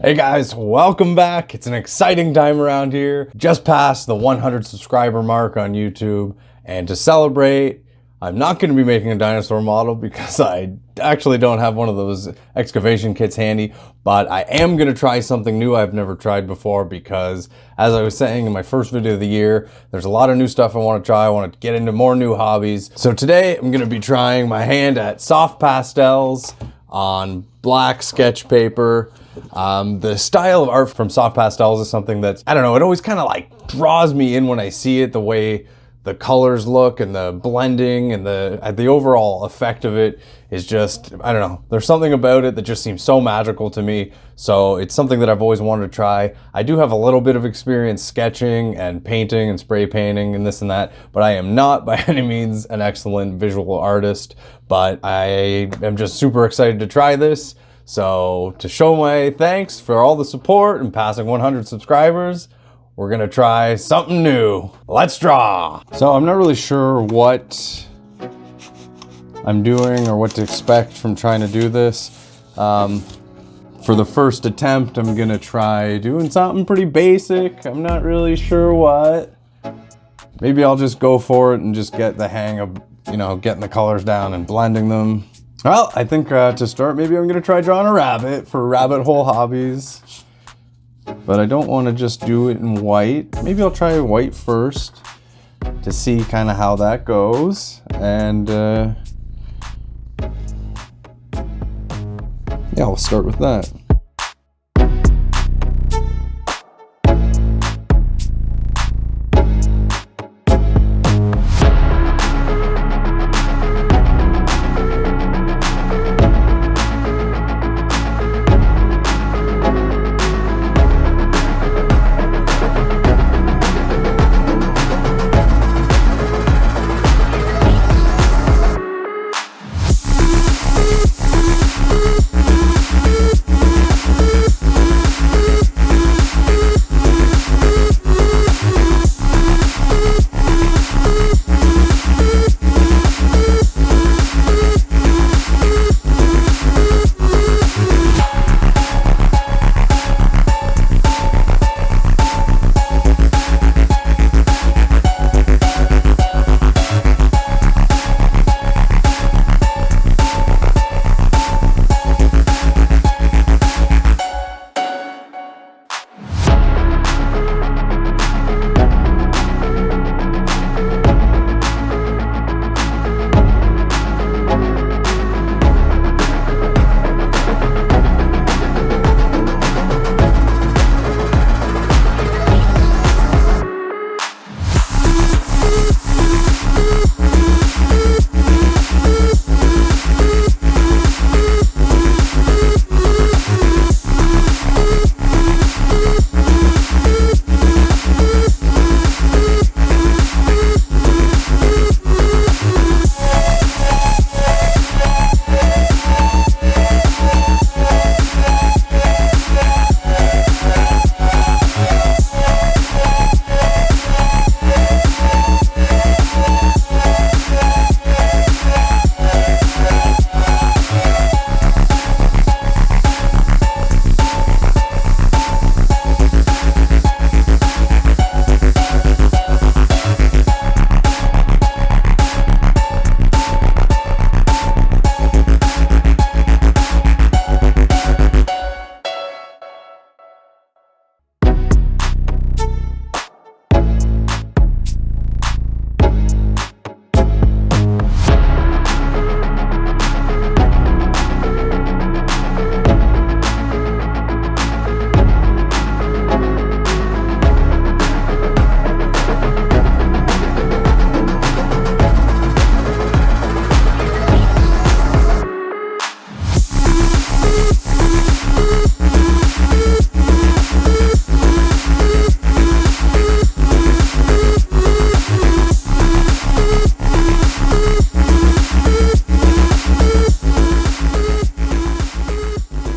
Hey guys, welcome back. It's an exciting time around here. Just passed the 100 subscriber mark on YouTube, and to celebrate, I'm not going to be making a dinosaur model because I actually don't have one of those excavation kits handy, but I am going to try something new I've never tried before because, as I was saying in my first video of the year, there's a lot of new stuff I want to try. I want to get into more new hobbies. So today I'm going to be trying my hand at soft pastels on black sketch paper. The style of art from soft pastels is something that's, I don't know, it always kind of like draws me in when I see it, the way the colors look and the blending and the overall effect of it is just, I don't know, there's something about it that just seems so magical to me. So it's something that I've always wanted to try. I do have a little bit of experience sketching and painting and spray painting and this and that, but I am not by any means an excellent visual artist, but I am just super excited to try this. So to show my thanks for all the support and passing 100 subscribers, we're gonna try something new. Let's draw. So I'm not really sure what I'm doing or what to expect from trying to do this. For the first attempt, I'm gonna try doing something pretty basic. I'm not really sure what. Maybe I'll just go for it and just get the hang of, getting the colors down and blending them. Well, I think to start, maybe I'm gonna try drawing a rabbit for Rabbithole Hobbies. But I don't want to just do it in white. Maybe I'll try white first to see kind of how that goes. And yeah, we'll start with that.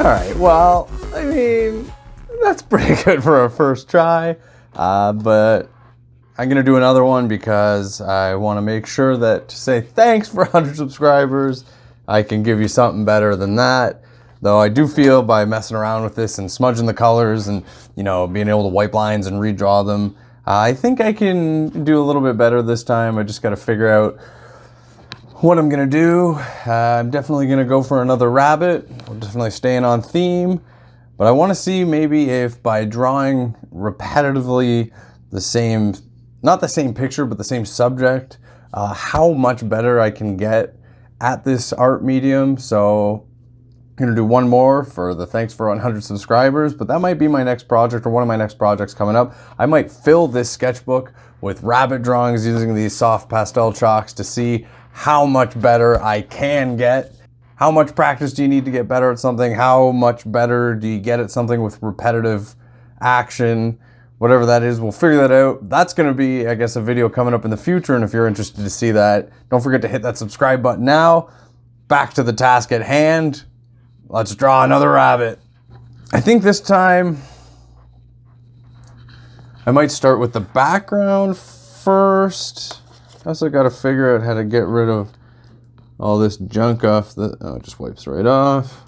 All right, well, I mean, that's pretty good for a first try, but I'm gonna do another one because I wanna make sure that to say thanks for 100 subscribers, I can give you something better than that. Though I do feel by messing around with this and smudging the colors and, you know, being able to wipe lines and redraw them, I think I can do a little bit better this time. I just got to figure out what I'm gonna do. I'm definitely gonna go for another rabbit. I'm definitely staying on theme, but I wanna see maybe if by drawing repetitively the same, not the same picture, but the same subject, how much better I can get at this art medium. So I'm gonna do one more for the thanks for 100 subscribers, but that might be my next project or one of my next projects coming up. I might fill this sketchbook with rabbit drawings using these soft pastel chalks to see how much better I can get. How much practice do you need to get better at something? How much better do you get at something with repetitive action? Whatever that is, we'll figure that out. That's gonna be, I guess, a video coming up in the future, and if you're interested to see that, don't forget to hit that subscribe button now. Back to the task at hand. Let's draw another rabbit. I think this time I might start with the background first. I also got to figure out how to get rid of all this junk off the, oh, it just wipes right off.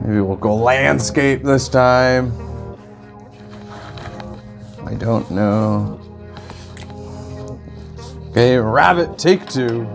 Maybe we'll go landscape this time. I don't know. Okay, rabbit, take 2.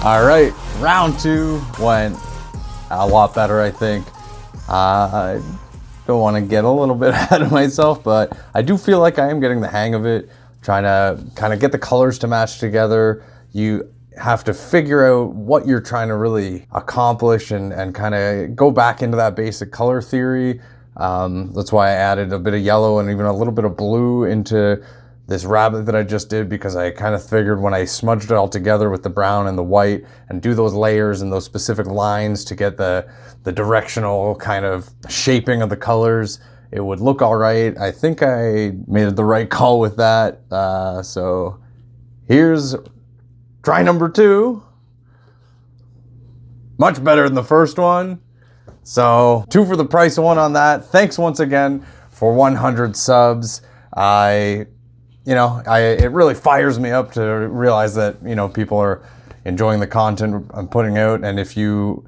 All right, round 2 went a lot better, I think. I don't want to get a little bit ahead of myself, but I do feel like I am getting the hang of it, trying to kind of get the colors to match together. You have to figure out what you're trying to really accomplish and kind of go back into that basic color theory. That's why I added a bit of yellow and even a little bit of blue into this rabbit that I just did, because I kind of figured when I smudged it all together with the brown and the white and do those layers and those specific lines to get the directional kind of shaping of the colors, it would look all right. I think I made the right call with that. So here's try number 2. Much better than the first one. So 2 for the price of 1 on that. Thanks once again for 100 subs. It really fires me up to realize that, you know, people are enjoying the content I'm putting out. And if you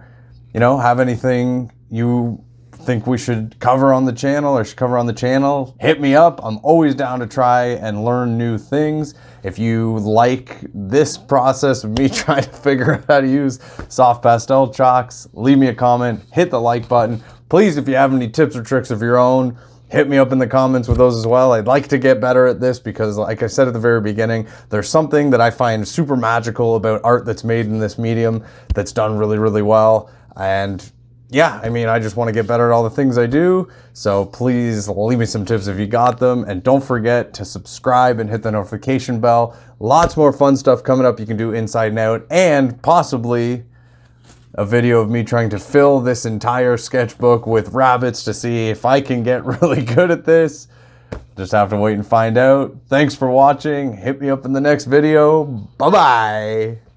have anything you think we should cover on the channel or should cover on the channel, hit me up. I'm always down to try and learn new things. If you like this process of me trying to figure out how to use soft pastel chalks, leave me a comment, hit the like button. Please, if you have any tips or tricks of your own, hit me up in the comments with those as well. I'd like to get better at this because, like I said at the very beginning, there's something that I find super magical about art that's made in this medium that's done really, really well. And yeah, I mean, I just want to get better at all the things I do. So please leave me some tips if you got them. And don't forget to subscribe and hit the notification bell. Lots more fun stuff coming up you can do inside and out, and possibly a video of me trying to fill this entire sketchbook with rabbits to see if I can get really good at this. Just have to wait and find out. Thanks for watching. Hit me up in the next video. Bye-bye.